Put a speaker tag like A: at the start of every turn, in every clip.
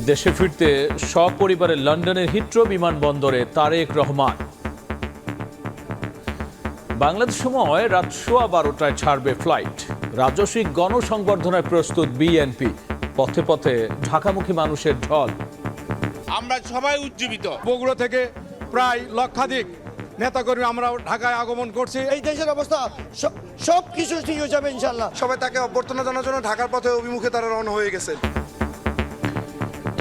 A: দেশে ফিরতে সপরিবারে লন্ডনের হিথ্রো বিমানবন্দরে তারেক রহমান। বাংলাদেশ সময় রাত 12:15টায় ছাড়বে ফ্লাইট। রাজস্বিক গণসংবর্ধনায় প্রস্তুত বিএনপি। পথে পথে ঢাকামুখী মানুষের ঢল।
B: আমরা সবাই উজ্জীবিত।
C: বগুড়া থেকে প্রায় লক্ষাধিক নেতাকর্মী আমরা ঢাকায় আগমন করছি।
D: এই দেশের অবস্থা সব কিছু ঠিক হয়ে যাবে ইনশাল্লাহ।
E: সবাই তাকে অভ্যর্থনা জানার জন্য ঢাকার পথে অভিমুখে তারা রওনা হয়ে গেছে।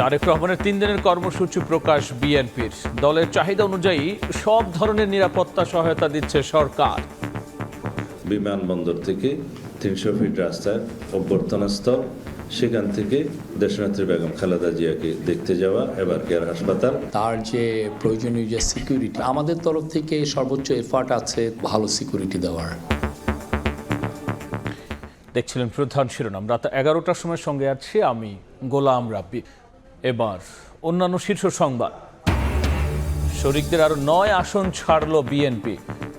A: তারেক রহমানের 3 দিনের কর্মসূচি প্রকাশ বিএনপির। দলের চাহিদা অনুযায়ী সব ধরনের নিরাপত্তা সহায়তা দিচ্ছে সরকার।
F: বিমানবন্দর থেকে 300 ফিট রাস্তার অভ্যর্থনাস্থল, সেখান থেকে দেশনেত্রী বেগম খালেদা জিয়াকে দেখতে যাওয়া, এবার কেয়ার হাসপাতাল।
G: তার যে প্রয়োজনীয় যে সিকিউরিটি, আমাদের তরফ থেকে সর্বোচ্চ এফার্ট আছে ভালো সিকিউরিটি দেওয়ার।
A: দেখছিলেন প্রধান শিরোনাম। রাত 11টার সময় সঙ্গে আছি আমি গোলাম রাব্বি। এবার অন্যান্য শীর্ষ সংবাদ। শরিকদের আরো 9 আসন ছাড়ল বিএনপি।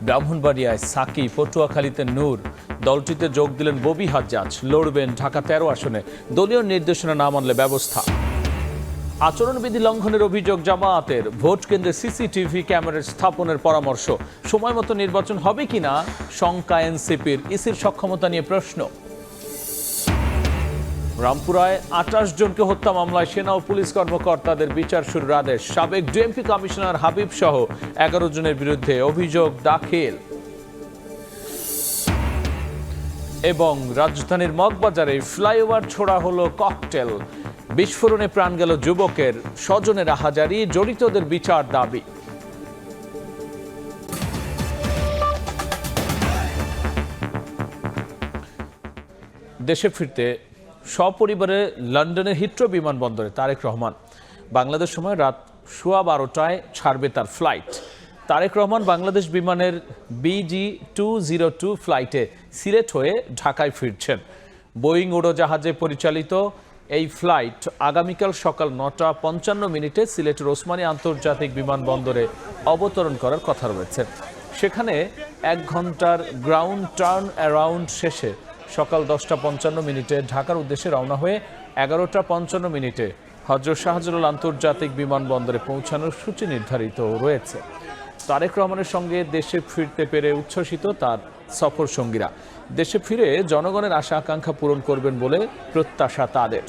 A: ব্রাহ্মণবাড়িয়ায় সাকি, পটুয়াখালীতে নূর। দলটিতে যোগ দিলেন ববি হাজ্জাজ। লড়বেন ঢাকা 13 আসনে। দলীয় নির্দেশনা না মানলে ব্যবস্থা। আচরণবিধি লঙ্ঘনের অভিযোগ জামায়াতের। ভোট কেন্দ্রে সিসিটিভি ক্যামেরা স্থাপনের পরামর্শ। সময় মতো নির্বাচন হবে কিনা শঙ্কা এনসিপির। ইসির সক্ষমতা নিয়ে প্রশ্ন। রামপুরায় 28 জনকে হত্যা মামলায় সেনা ও পুলিশ কর্মকর্তাদের বিচার শুরুর আদেশ। সাবেক ডিএমপি কমিশনার হাবিব সহ 11 জনের বিরুদ্ধে অভিযোগ দাখিল। এবং রাজধানীর মগবাজারে ফ্লাইওভার ছোড়া হলো ককটেল। বিস্ফোরণে প্রাণ গেল যুবকের। স্বজনের আহাজারি, জড়িতদের বিচার দাবি। দেশে ফিরতে সপরিবারে লন্ডনের হিথ্রো বিমানবন্দরে তারেক রহমান। বাংলাদেশ সময় রাত 12:15টায় ছাড়বে তার ফ্লাইট। তারেক রহমান বাংলাদেশ বিমানের BG202 ফ্লাইটে সিলেট হয়ে ঢাকায় ফিরছেন। বোয়িং উড়োজাহাজে পরিচালিত এই ফ্লাইট আগামীকাল সকাল 9:55 সিলেটের ওসমানী আন্তর্জাতিক বিমানবন্দরে অবতরণ করার কথা রয়েছে। সেখানে 1 ঘন্টার গ্রাউন্ড টার্ন অ্যারাউন্ড শেষে সকাল 10:55 ঢাকার উদ্দেশ্যে রওনা হয়ে 11:55 হযরত শাহজালাল আন্তর্জাতিক বিমানবন্দরে পৌঁছানোর সূচি নির্ধারিত রয়েছে। তারেক রহমানের সঙ্গে দেশে ফিরতে পেরে উচ্ছ্বসিত তার সফর সঙ্গীরা। দেশে ফিরে জনগণের আশা আকাঙ্ক্ষা পূরণ করবেন বলে প্রত্যাশা তাদের।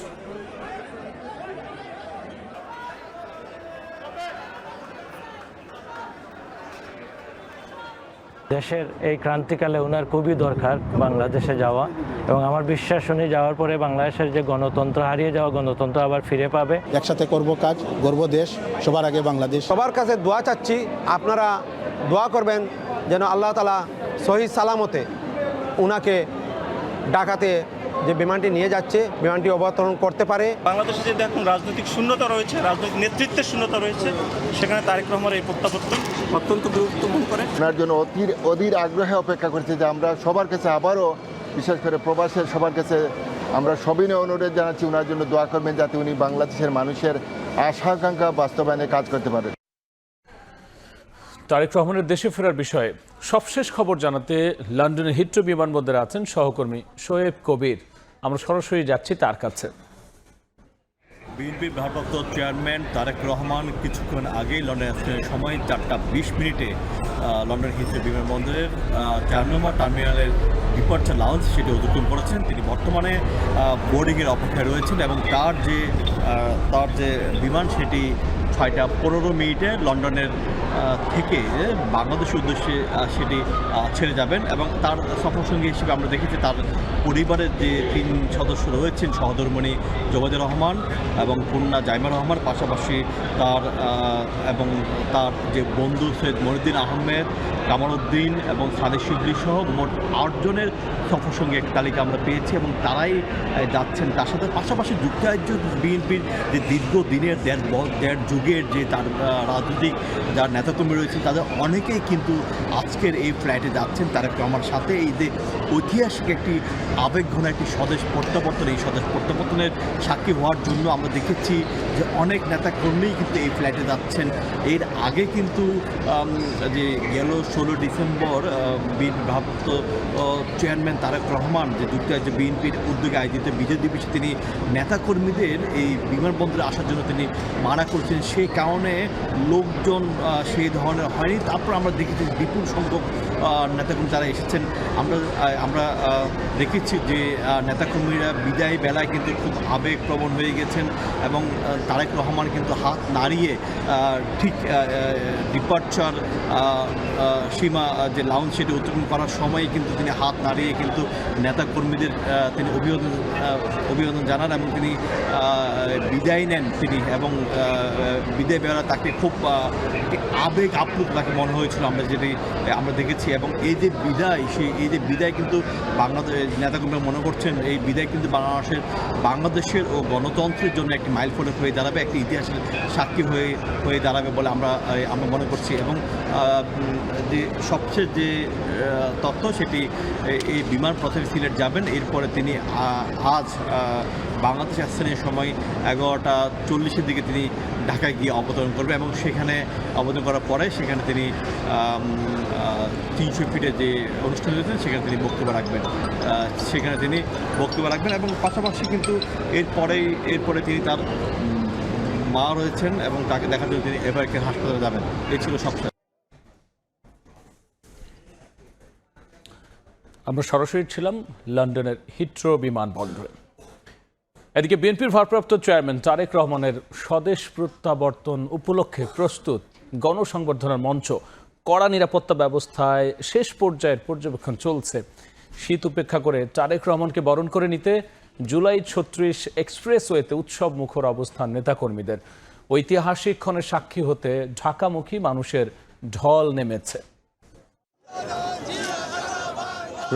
H: দেশের এই ক্রান্তিকালে ওনার খুবই দরকার বাংলাদেশে যাওয়া, এবং আমার বিশ্বাস উনি যাওয়ার পরে বাংলাদেশের যে গণতন্ত্র হারিয়ে যাওয়া গণতন্ত্র আবার ফিরে পাবে।
I: একসাথে করব কাজ, গর্ব দেশ, সবার আগে বাংলাদেশ।
J: সবার কাছে দোয়া চাচ্ছি, আপনারা দোয়া করবেন যেন আল্লাহ তাআলা সহি সালামতে উনাকে ঢাকাতে যে বিমানটি নিয়ে যাচ্ছে বিমানটি অবতরণ করতে পারে।
K: বাংলাদেশে যে এখন রাজনৈতিক শূন্যতা রয়েছে, রাজনৈতিক নেতৃত্বের শূন্যতা রয়েছে, সেখানে তারেক রহমানের এই প্রত্যাবর্তন অত্যন্ত গুরুত্বপূর্ণ করে।
L: ওনার জন্য অধীর আগ্রহে অপেক্ষা করছে যে আমরা সবার কাছে আবারও, বিশেষ করে প্রবাসের সবার কাছে আমরা সবিনয় অনুরোধ জানাচ্ছি ওনার জন্য দোয়া করবেন, যাতে উনি বাংলাদেশের মানুষের আশা আকাঙ্ক্ষা বাস্তবায়নে কাজ করতে পারেন।
A: তারেক রহমানের দেশে ফেরার বিষয়ে সবশেষ খবর জানাতে লন্ডনের হিথ্রো বিমানবন্দরে আছেন সহকর্মী শোয়েব কবির। আমরা সরাসরি যাচ্ছি তার কাছে।
M: বিএনপির ভারপ্রাপ্ত চেয়ারম্যান তারেক রহমান কিছুক্ষণ আগেই লন্ডনে আসছেন। সময় 4:20 লন্ডন হিথ্রো বিমানবন্দরের 4 নম্বর টার্মিনালের ডিপার্চার লাউঞ্জ সেটি অতিক্রম করেছেন। তিনি বর্তমানে বোর্ডিংয়ের অপেক্ষায় রয়েছেন এবং তার যে বিমান সেটি 6:15 লন্ডনের থেকে বাংলাদেশের উদ্দেশ্যে সেটি ছেড়ে যাবেন। এবং তার সফরসঙ্গী হিসেবে আমরা দেখেছি তার পরিবারের যে 3 সদস্য রয়েছেন, সহধর্মিণী জোবাইদুর রহমান এবং কন্যা জাইমা রহমান, পাশাপাশি তার যে বন্ধু সৈয়দ মহিউদ্দিন আহমেদ, কামাল উদ্দিন এবং সাদেক শিবলি সহ মোট 8 জনের সফরসঙ্গী এক তালিকা আমরা পেয়েছি এবং তারাই যাচ্ছেন। তার সাথে পাশাপাশি যুক্তরাজ্য বিএনপির যে দীর্ঘদিনের দেড় যুগের যে তার রাজনৈতিক যার নেতাকর্মী রয়েছেন তাদের অনেকেই কিন্তু আজকের এই ফ্লাইটে যাচ্ছেন তারেক রহমানের সাথে। এই যে ঐতিহাসিক একটি আবেগঘন একটি স্বদেশ প্রত্যাবর্তন, এই স্বদেশ প্রত্যাবর্তনের সাক্ষী হওয়ার জন্য আমরা দেখেছি যে অনেক নেতাকর্মীই কিন্তু এই ফ্লাইটে যাচ্ছেন। এর আগে কিন্তু যে গেল 16 ডিসেম্বর বিএনপি ভারপ্রাপ্ত চেয়ারম্যান তারেক রহমান যে যুক্তরাজ্যে বিএনপির উদ্যোগে আয়োজিত বিজয় দিবসে তিনি নেতাকর্মীদের এই বিমানবন্দরে আসার জন্য তিনি মানা করছেন। সেই কারণে লোকজন সেই ধরনের হয়নি। তারপর আমরা দেখেছি বিপুল সংখ্যক নেতাকর্মী যারা এসেছেন। আমরা দেখেছি যে নেতাকর্মীরা বিদায় বেলায় কিন্তু খুব আবেগপ্রবণ হয়ে গেছেন এবং তারেক রহমান কিন্তু হাত নাড়িয়ে ঠিক ডিপার্চার সীমা যে লাউঞ্জ সেটি অতিক্রম করার সময় কিন্তু তিনি হাত নাড়িয়ে কিন্তু নেতাকর্মীদের তিনি অভিবাদন জানান এবং তিনি বিদায় নেন তিনি। এবং বিদায় বেলা তাকে খুব আবেগ আপ্লুত তাকে মনে হয়েছিল আমরা দেখেছি। এবং এই যে বিদায় কিন্তু বাংলাদেশ নেতাকর্মীরা মনে করছেন এই বিদায় কিন্তু বাংলাদেশের ও গণতন্ত্রের জন্য একটি মাইলফলক হয়ে দাঁড়াবে, একটি ইতিহাসের সাক্ষী হয়ে দাঁড়াবে বলে আমরা মনে করছি। এবং যে সবচেয়ে যে তথ্য সেটি এই বিমান প্রথমে সিলেট যাবেন, এরপরে তিনি আজ বাংলাদেশ স্থানীয় সময় 11:40 দিকে তিনি ঢাকায় গিয়ে অবতরণ করবে এবং সেখানে অবতরণ করার পরে সেখানে তিনি 300 ফিটে যে অনুষ্ঠান রয়েছেন সেখানে তিনি বক্তব্য রাখবেন এবং পাশাপাশি কিন্তু এরপরে তিনি তার মা রয়েছেন এবং তাকে দেখার জন্য তিনি এভারকেয়ার হাসপাতালে যাবেন। এই ছিল সব।
A: আমরা সরাসরি ছিলাম লন্ডনের হিথ্রো বিমানবন্দরে। এদিকে বিএনপির ভারপ্রাপ্ত চেয়ারম্যান তারেক রহমানের স্বদেশ প্রত্যাবর্তন উপলক্ষে প্রস্তুত গণসংবর্ধনার মঞ্চ কড়া নিরাপত্তা ব্যবস্থায় শেষ পর্যায়ের পর্যবেক্ষণ চলছে। শীত উপেক্ষা করে তারেক রহমানকে বরণ করে নিতে জুলাই 36 এক্সপ্রেসওয়েতে উৎসব মুখর অবস্থান নেতাকর্মীদের। ঐতিহাসিক ক্ষণের সাক্ষী হতে ঢাকামুখী মানুষের ঢল নেমেছে।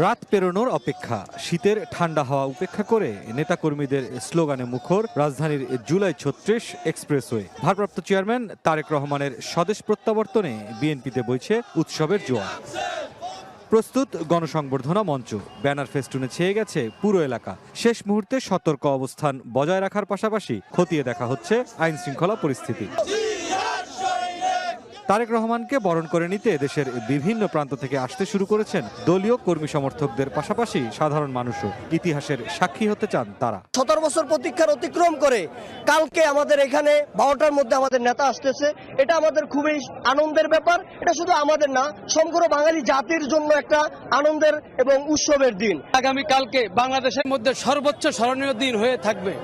N: রাত পেরোনোর অপেক্ষা, শীতের ঠান্ডা হাওয়া উপেক্ষা করে নেতাকর্মীদের স্লোগানে মুখর রাজধানীর জুলাই 36 এক্সপ্রেসওয়ে। ভারপ্রাপ্ত চেয়ারম্যান তারেক রহমানের স্বদেশ প্রত্যাবর্তনে বিএনপিতে বইছে উৎসবের জোয়ার। প্রস্তুত গণসংবর্ধনা মঞ্চ, ব্যানার ফেস্টুনে ছেয়ে গেছে পুরো এলাকা। শেষ মুহূর্তে সতর্ক অবস্থান বজায় রাখার পাশাপাশি খতিয়ে দেখা হচ্ছে আইন শৃঙ্খলা পরিস্থিতি। তারেক রহমানকে বরণ করে নিতে দেশের বিভিন্ন প্রান্ত থেকে আসতে শুরু করেছেন দলীয় কর্মী সমর্থকদের পাশাপাশি সাধারণ মানুষও। ইতিহাসের সাক্ষী হতে চান তারা।
D: 17 বছর প্রতীক্ষার অতিক্রম করে কালকে আমাদের এখানে 12টার মধ্যে আমাদের নেতা আসতেছে। এটা আমাদের খুবই আনন্দের ব্যাপার। এটা শুধু আমাদের না, সমগ্র বাঙালি জাতির জন্য একটা আনন্দের এবং উৎসবের দিন।
O: আগামী কালকে বাংলাদেশের মধ্যে সর্বোচ্চ স্মরণীয় দিন হয়ে থাকবে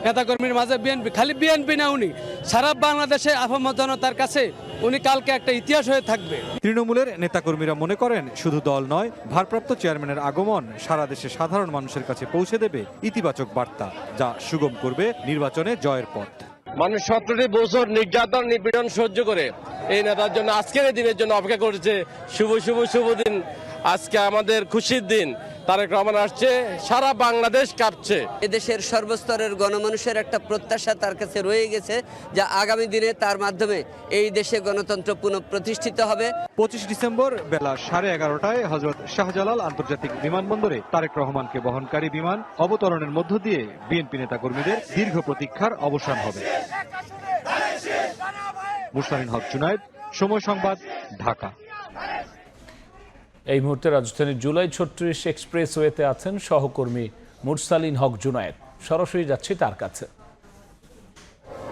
O: নেতাকর্মীর মাঝে। বিএনপি, খালি বিএনপি না, উনি সারা বাংলাদেশে আপামর জনতার কাছে উনি কালকে একটা ইতিহাস হয়ে থাকবে।
N: তৃণমূলের নেতাকর্মীরা মনে করেন শুধু দল নয়, ভারপ্রাপ্ত চেয়ারম্যানের আগমন সারা দেশে সাধারণ মানুষের কাছে পৌঁছে দেবে ইতিবাচক বার্তা, যা সুগম করবে নির্বাচনে জয়ের পথ।
O: মানুষ 17 বছর নির্যাতন নিপীড়ন সহ্য করে এই নেতার জন্য আজকের এই দিনের জন্য অপেক্ষা করেছে। শুভ দিন, আজকে আমাদের খুশির দিন। তারেক রহমান আসছে, সারা বাংলাদেশ কাঁপছে।
P: এদেশের সর্বস্তরের গণমানুষের একটা প্রত্যাশা তার কাছে রয়ে গেছে, যা আগামী দিনে তার মাধ্যমে এই দেশে গণতন্ত্র পুনঃপ্রতিষ্ঠিত হবে।
N: 25 ডিসেম্বর বেলা 11:30টায় হযরত শাহজালাল আন্তর্জাতিক বিমানবন্দরে তারেক রহমানকে বহনকারী বিমান অবতরণের মধ্য দিয়ে বিএনপি নেতাকর্মীদের দীর্ঘ প্রতীক্ষার অবসান হবে। মুরসালিন হক জুনায়েদ, সময় সংবাদ, ঢাকা।
A: এই মুহূর্তে রাজধানীর জুলাই 36 এক্সপ্রেসওয়েতে আছেন সহকর্মী মুরসালিন হক জুনায়েদ। সরাসরি যাচ্ছি তার কাছে।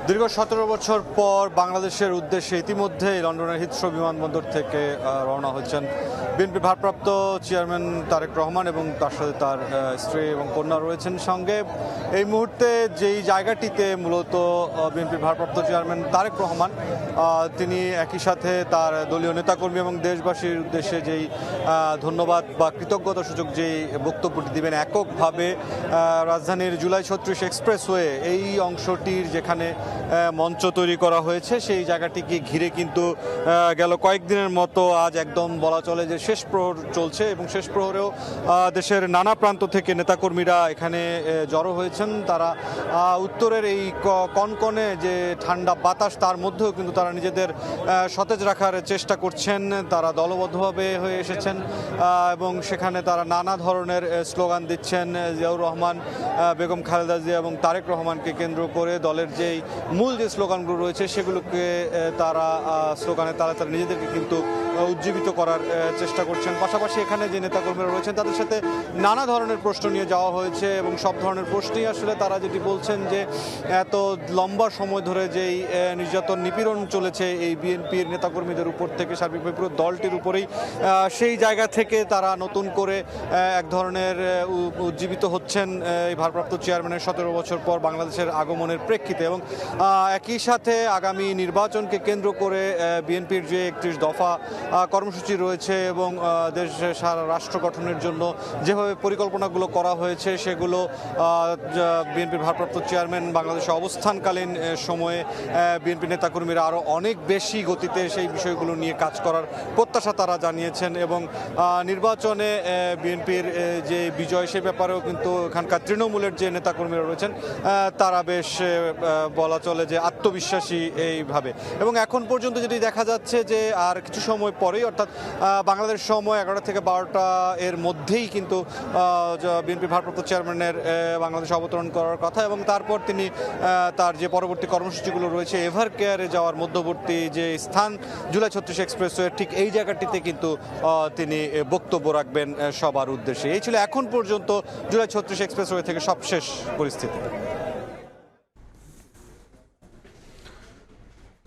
N: দীর্ঘ 17 বছর পর বাংলাদেশের উদ্দেশ্যে ইতিমধ্যে লন্ডনের হিথ্রো বিমানবন্দর থেকে রওনা হচ্ছেন বিএনপি ভারপ্রাপ্ত চেয়ারম্যান তারেক রহমান এবং তার সাথে তার স্ত্রী এবং কন্যা রয়েছেন সঙ্গে। এই মুহূর্তে যেই জায়গাটিতে মূলত বিএনপির ভারপ্রাপ্ত চেয়ারম্যান তারেক রহমান তিনি একই সাথে তার দলীয় নেতাকর্মী এবং দেশবাসীর উদ্দেশ্যে যেই ধন্যবাদ বা কৃতজ্ঞতা সূচক যেই বক্তব্যটি দিবেন এককভাবে রাজধানীর জুলাই 36 এক্সপ্রেসওয়ে এই অংশটির যেখানে মঞ্চ তৈরি করা হয়েছে সেই জায়গাটিকে ঘিরে কিন্তু গেল কয়েকদিনের মতো আজ একদম বলা চলে যে শেষ প্রহর চলছে এবং শেষ প্রহরেও দেশের নানা প্রান্ত থেকে নেতাকর্মীরা এখানে জড়ো হয়েছেন। তারা উত্তরের এই কনকনে যে ঠান্ডা বাতাস তার মধ্যেও কিন্তু তারা নিজেদের সতেজ রাখার চেষ্টা করছেন। তারা দলবদ্ধভাবে হয়ে এসেছেন এবং সেখানে তারা নানা ধরনের স্লোগান দিচ্ছেন। জিয়াউর রহমান, বেগম খালেদা জিয়া এবং তারেক রহমানকে কেন্দ্র করে দলের যেই মূল যে স্লোগানগুলো রয়েছে সেগুলোকে তারা স্লোগানে তারা নিজেদেরকে কিন্তু উজ্জীবিত করার চেষ্টা করছেন। পাশাপাশি এখানে যে নেতাকর্মীরা রয়েছেন তাদের সাথে নানা ধরনের প্রশ্ন নিয়ে যাওয়া হয়েছে এবং সব ধরনের প্রশ্নই আসলে তারা যেটি বলছেন যে এত লম্বা সময় ধরে যেই নির্যাতন নিপীড়ন চলেছে এই বিএনপির নেতাকর্মীদের উপর থেকে সার্বিকভাবে পুরো দলটির উপরেই, সেই জায়গা থেকে তারা নতুন করে এক ধরনের উজ্জীবিত হচ্ছেন এই ভারপ্রাপ্ত চেয়ারম্যানের 17 বছর পর বাংলাদেশের আগমনের প্রেক্ষিতে। এবং একই সাথে আগামী নির্বাচনকে কেন্দ্র করে বিএনপির যে 31 দফা কর্মসূচি রয়েছে এবং দেশ সারা রাষ্ট্র গঠনের জন্য যেভাবে পরিকল্পনাগুলো করা হয়েছে সেগুলো বিএনপির ভারপ্রাপ্ত চেয়ারম্যান বাংলাদেশে অবস্থানকালীন সময়ে বিএনপি নেতাকর্মীরা আরও অনেক বেশি গতিতে সেই বিষয়গুলো নিয়ে কাজ করার প্রত্যাশা তারা জানিয়েছেন। এবং নির্বাচনে বিএনপির যে বিজয় সে ব্যাপারেও কিন্তু এখানকার তৃণমূলের যে নেতাকর্মীরা রয়েছেন তারা বেশ বলা চলে যে আত্মবিশ্বাসী এইভাবে। এবং এখন পর্যন্ত যেটি দেখা যাচ্ছে যে আর কিছু সময় পরেই অর্থাৎ বাংলাদেশ সময় 11টা থেকে 12টা এর মধ্যেই কিন্তু বিএনপি ভারপ্রাপ্ত চেয়ারম্যানের বাংলাদেশে অবতরণ করার কথা এবং তারপর তিনি তার যে পরবর্তী কর্মসূচিগুলো রয়েছে এভার কেয়ারে যাওয়ার মধ্যবর্তী যে স্থান জুলাই 36 এক্সপ্রেসওয়ে ঠিক এই জায়গাটিতে কিন্তু তিনি বক্তব্য রাখবেন সবার উদ্দেশ্যে। এই ছিল এখন পর্যন্ত জুলাই 36 এক্সপ্রেসওয়ে থেকে সবশেষ পরিস্থিতি।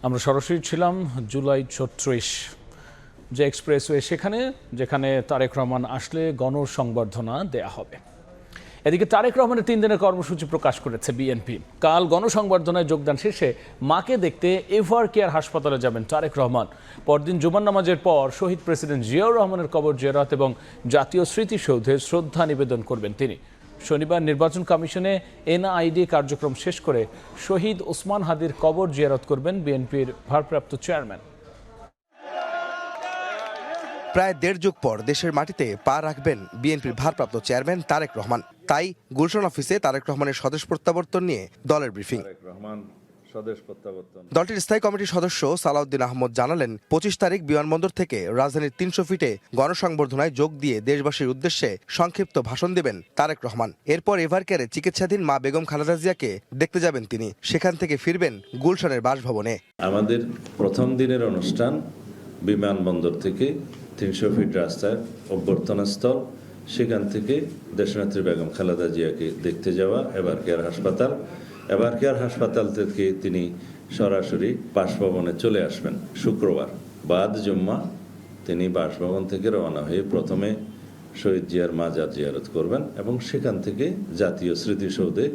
A: আমরা সরাসরি ছিলাম জুলাই 36 যে এক্সপ্রেসওয়ে যেখানে তারেক রহমান আসলে গণসংবর্ধনা দেয়া হবে। এদিকে তারেক রহমানের 3 দিনের কর্মসূচি প্রকাশ করেছে বিএনপি। কাল গণসংবর্ধনায় যোগদান শেষে মাকে দেখতে এভার কেয়ার হাসপাতালে যাবেন তারেক রহমান। পরদিন জুমার নামাজের পর শহীদ প্রেসিডেন্ট জিয়াউর রহমানের কবর জিয়ারত এবং জাতীয় স্মৃতিসৌধে শ্রদ্ধা নিবেদন করবেন তিনি। শনিবার নির্বাচন কমিশনে এনআইডি কার্যক্রম শেষ করে শহীদ ওসমান হাদির কবর জিয়ারত করবেন বিএনপির ভারপ্রাপ্ত চেয়ারম্যান।
Q: প্রায় 1.5 যুগ পর দেশের মাটিতে পা রাখবেন বিএনপির ভারপ্রাপ্ত চেয়ারম্যান তারেক রহমান। তাই গুলশান অফিসে তারেক রহমানের স্বদেশ প্রত্যাবর্তন নিয়ে দলের ব্রিফিং। দলটির স্থায়ী কমিটির সদস্য সালাউদ্দিন আহমদ জানালেন 25 তারিখ বিমানবন্দর থেকে রাজধানীর 300 ফিটে গণসংবর্ধনায় যোগ দিয়ে দেশবাসীর উদ্দেশ্যে সংক্ষিপ্ত ভাষণ দেবেন তারেক রহমান। এরপর এভারকেয়ারে চিকিৎসাধীন মা বেগম খালেদা জিয়াকে দেখতে যাবেন তিনি। সেখান থেকে ফিরবেন গুলশানের বাসভবনে।
F: আমাদের প্রথম দিনের অনুষ্ঠান বিমানবন্দর থেকে 300 ফিট রাস্তার অভ্যর্থনাস্থল, সেখান থেকে দেশনেত্রী বেগম খালেদা জিয়াকে দেখতে যাওয়া এভার কেয়ার হাসপাতাল থেকে তিনি সরাসরি বাসভবনে চলে আসবেন। শুক্রবার বাদ জুম্মা তিনি বাসভবন থেকে রওনা হয়ে প্রথমে শহীদ জিয়ার মাজার জিয়ারত করবেন এবং সেখান থেকে জাতীয় স্মৃতিসৌধে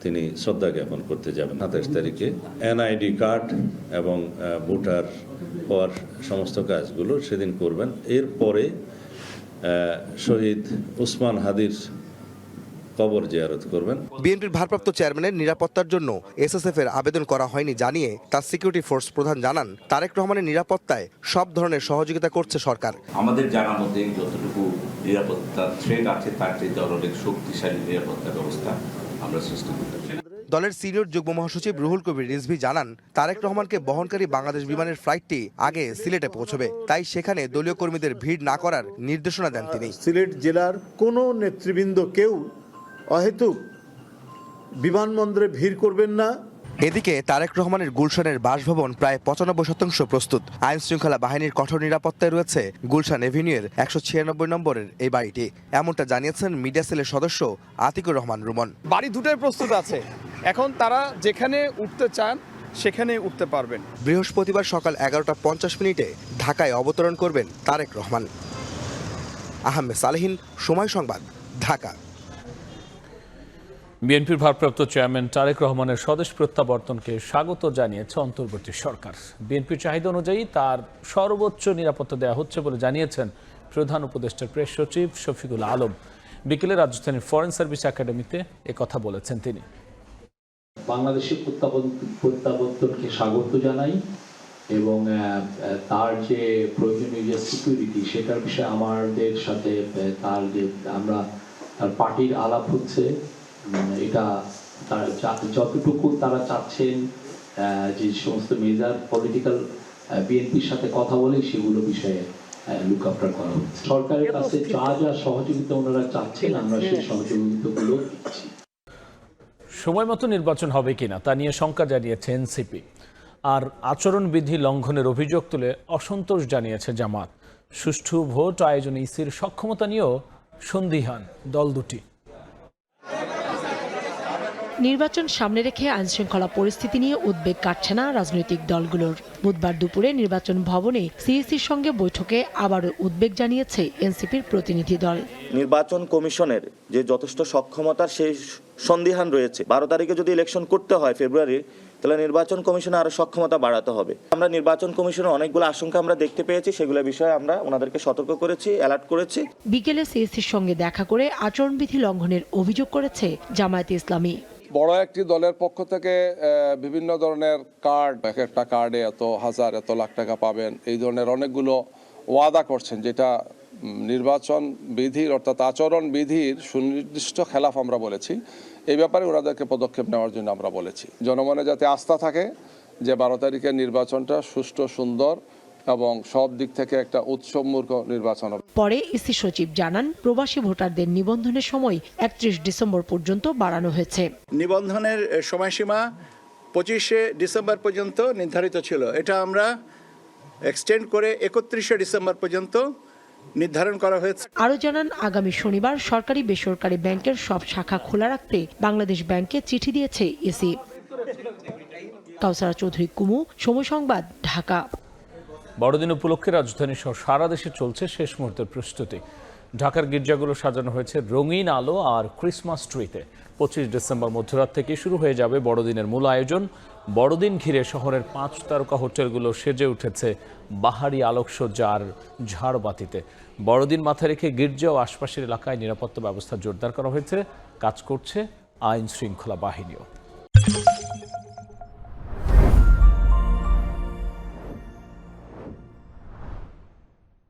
F: তিনি শ্রদ্ধা জ্ঞাপন করতে যাবেন। 27 তারিখে এনআইডি কার্ড এবং ভোটার হওয়ার সমস্ত কাজগুলো সেদিন করবেন। এরপরে শহীদ ওসমান হাদির কবর জিয়ারত করবেন।
Q: বিএনপির ভারপ্রাপ্ত চেয়ারম্যানের নিরাপত্তার জন্য এসএসএফ এর আবেদন করা হয়নি জানিয়ে তার সিকিউরিটি ফোর্স প্রধান জানান, তারেক রহমানের নিরাপত্তায় সব ধরনের সহযোগিতা করছে সরকার।
R: আমাদের জানা মতে যতটুকু নিরাপত্তা থ্রেট আছে তার চেয়ে অনেক শক্তিশালী নিরাপত্তা ব্যবস্থা আমরা সৃষ্টি করতে চাই।
Q: দলের সিনিয়র যুগ্ম মহাসচিব রুহুল কবির রিজভী জানান, তারেক রহমানকে বহনকারী বাংলাদেশ বিমানের ফ্লাইটটি আগে সিলেটে পৌঁছবে, তাই সেখানে দলীয় কর্মীদের ভিড় না করার নির্দেশনা দেন তিনি।
S: সিলেট জেলার কোনো নেতৃবৃন্দ কেউ অহেতুক বিমানবন্দরে ভিড় করবেন না।
Q: এদিকে তারেক রহমানের গুলশানের বাসভবন প্রায় 95% প্রস্তুত। আইন শৃঙ্খলা বাহিনীর কঠোর নিরাপত্তায় রয়েছে গুলশান এভিনিউয়ের 196 নম্বরের এই বাড়িটি। এমনটা জানিয়েছেন মিডিয়া সেলের সদস্য আতিকুর রহমান রুমন।
T: বাড়ি দুটোই প্রস্তুত আছে, এখন তারা যেখানে উঠতে চান সেখানে উঠতে পারবেন।
Q: বৃহস্পতিবার সকাল 11:50 ঢাকায় অবতরণ করবেন তারেক রহমান। আহমেদ সালেহিন, সময় সংবাদ, ঢাকা।
A: বিএনপির ভারপ্রাপ্ত চেয়ারম্যান তারেক রহমানের স্বদেশ প্রত্যাবর্তনকে স্বাগত জানিয়েছে অন্তর্বর্তী সরকার। বিএনপির চাহিদা অনুযায়ী তার সর্বোচ্চ নিরাপত্তা দেওয়া হচ্ছে বলে জানিয়েছেন প্রধান উপদেষ্টার প্রেস সচিব শফিকুল আলম। বিকেলে রাজধানীর ফরেন সার্ভিস একাডেমিতে একথা বলেছেন তিনি।
U: বাংলাদেশের প্রত্যাবর্তনকে স্বাগত জানাই
G: এবং তার যে প্রয়োজনীয় যে সিকিউরিটি সেটার বিষয়ে আমাদের সাথে তার যে আমরা তার পার্টির আলাপ হচ্ছে, এটা তার যতটুকু তারা চাচ্ছেন যে সমস্ত মেজর পলিটিক্যাল বিএনপির সাথে কথা বলে সেগুলো বিষয়ে লুক আফটার করা হচ্ছে। সরকারের কাছে যা সহযোগিতা ওনারা চাচ্ছেন আমরা সেই সহযোগিতাগুলো দিচ্ছি।
A: সময় মতো নির্বাচন হবে কিনা তা নিয়ে শঙ্কা জানিয়েছে এনসিপি, আর আচরণবিধি লঙ্ঘনের অভিযোগ তুলে অসন্তোষ জানিয়েছে জামাত। সুষ্ঠু ভোট আয়োজনে ইসির সক্ষমতা নিয়েও সন্দিহান দল দুটি।
U: নির্বাচন সামনে রেখে আইনশৃঙ্খলা পরিস্থিতি নিয়ে উদ্বেগ কাটছে না রাজনৈতিক দলগুলোর। বুধবার দুপুরে নির্বাচন ভবনে সিইসির সঙ্গে বৈঠকে আবারও উদ্বেগ জানিয়েছে এনসিপির প্রতিনিধি দল।
V: নির্বাচন কমিশনের যে যথেষ্ট সক্ষমতার সেই সন্দিহান রয়েছে। 12 তারিখে যদি ইলেকশন করতে হয় ফেব্রুয়ারি, তাহলে নির্বাচন কমিশনে আরো সক্ষমতা বাড়াতে হবে। আমরা নির্বাচন কমিশনের অনেকগুলো আশঙ্কা আমরা দেখতে পেয়েছি, সেগুলো বিষয়ে আমরা ওনাদেরকে সতর্ক করেছি, অ্যালার্ট করেছি।
U: বিকেলে সিইসির সঙ্গে দেখা করে আচরণবিধি লঙ্ঘনের অভিযোগ করেছে জামায়াতে ইসলামী।
W: বড় একটি দলের পক্ষ থেকে বিভিন্ন ধরনের কার্ড, এক একটা কার্ডে এত হাজার এত লাখ টাকা পাবেন, এই ধরনের অনেকগুলো ওয়াদা করছেন, যেটা নির্বাচন বিধির অর্থাৎ আচরণ বিধির সুনির্দিষ্ট খেলাফ আমরা বলেছি। এই ব্যাপারে ওনাদেরকে পদক্ষেপ নেওয়ার জন্য আমরা বলেছি, জনমনে যাতে আস্থা থাকে যে 12 তারিখের নির্বাচনটা সুষ্ঠু, সুন্দর এবং সব দিক থেকে একটা উৎসবমূলক নির্বাচন হবে।
U: পরে ইসি সচিব জানান, প্রবাসী ভোটারদের নিবন্ধনের সময় 31 ডিসেম্বর পর্যন্ত বাড়ানো হয়েছে।
X: নিবন্ধনের সময়সীমা 25শে ডিসেম্বর পর্যন্ত নির্ধারিত ছিল, এটা আমরা এক্সটেন্ড করে 31শে ডিসেম্বর পর্যন্ত নির্ধারণ করা হয়েছে।
U: আরও জানান, আগামী শনিবার সরকারি বেসরকারি ব্যাংকের সব শাখা খোলা রাখতে বাংলাদেশ ব্যাংকে চিঠি দিয়েছে ইসি। কাউসারা চৌধুরী কুমু, সময় সংবাদ, ঢাকা।
A: বড়দিন উপলক্ষে রাজধানী সহ সারা দেশে চলছে শেষ মুহূর্তের প্রস্তুতি। ঢাকার গির্জাগুলো সাজানো হয়েছে রঙিন আলো আর ক্রিসমাস ট্রিতে। 25 ডিসেম্বর মধ্যরাত থেকে শুরু হয়ে যাবে বড়দিনের মূল আয়োজন। বড়দিন ঘিরে শহরের 5 তারকা হোটেলগুলো সেজে উঠেছে বাহারি আলোকসজ্জা আর ঝাড়বাতিতে। বড়দিন মাথায় রেখে গির্জা ও আশপাশের এলাকায় নিরাপত্তা ব্যবস্থা জোরদার করা হয়েছে। কাজ করছে আইন শৃঙ্খলা বাহিনীও।